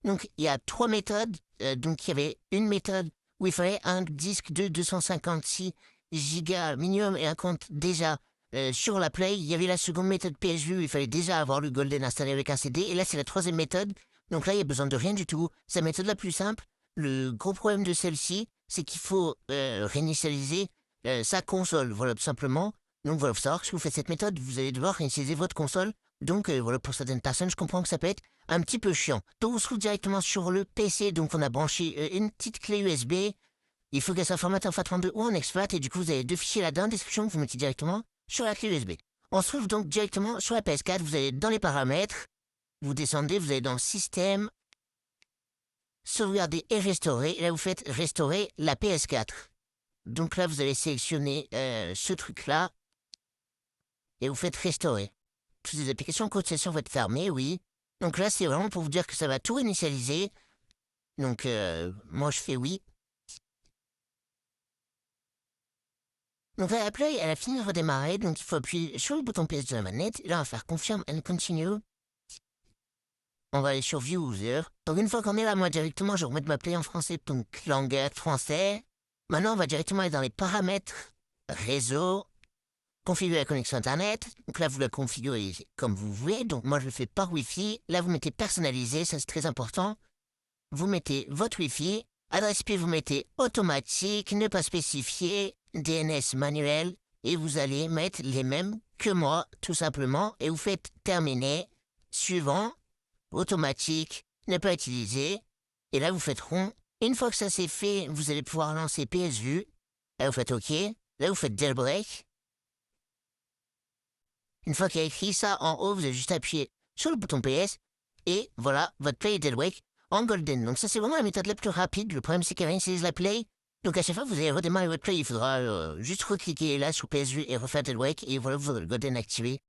Donc, il y a 3 méthodes. Donc, il y avait une méthode où il fallait un disque de 256 gigas minimum et un compte déjà sur la Play. Il y avait la seconde méthode PSU où il fallait déjà avoir le Golden installé avec un CD. Et là, c'est la troisième méthode. Donc là, il n'y a besoin de rien du tout. C'est la méthode la plus simple. Le gros problème de celle-ci, c'est qu'il faut réinitialiser sa console. Voilà, tout simplement. Donc voilà, faut savoir que si vous faites cette méthode, vous allez devoir réinitialiser votre console. Donc voilà, pour certaines personnes, je comprends que ça peut être un petit peu chiant. Donc on se trouve directement sur le PC, donc on a branché une petite clé USB. Il faut qu'elle soit formatée en FAT32 ou en exFAT, et du coup vous avez deux fichiers là-dedans, description que vous mettez directement sur la clé USB. On se trouve donc directement sur la PS4, vous allez dans les paramètres, vous descendez, vous allez dans Système, Sauvegarder et Restaurer, et là vous faites Restaurer la PS4. Donc là vous allez sélectionner ce truc-là, et vous faites Restaurer. Toutes les applications code session vont être fermées, oui. Donc là, c'est vraiment pour vous dire que ça va tout réinitialiser. Donc, moi, je fais oui. Donc là, la Play, elle a fini de redémarrer, donc il faut appuyer sur le bouton PS de la manette. Et là, on va faire Confirm and Continue. On va aller sur View User. Donc une fois qu'on est là, moi, directement, je vais remettre ma Play en français, donc langage français. Maintenant, on va directement aller dans les paramètres, réseau, configurer la connexion Internet. Donc là, vous la configurez comme vous voulez. Donc moi, je le fais par Wi-Fi. Là, vous mettez personnalisé, ça c'est très important. Vous mettez votre Wi-Fi. Adresse IP, vous mettez automatique, ne pas spécifier, DNS manuel. Et vous allez mettre les mêmes que moi, tout simplement. Et vous faites terminer. Suivant, automatique, ne pas utiliser. Et là, vous faites rond. Une fois que ça c'est fait, vous allez pouvoir lancer PSU. Là, vous faites OK. Là, vous faites jailbreak. Une fois qu'il y a écrit ça en haut, vous allez juste appuyer sur le bouton PS et voilà, votre Play est jailbreak en Golden. Donc ça, c'est vraiment la méthode la plus rapide. Le problème, c'est qu'elle réinitialise la Play. Donc à chaque fois que vous allez redémarrer votre Play, il faudra juste recliquer là sur PSU et refaire jailbreak et voilà, vous aurez le Golden activé.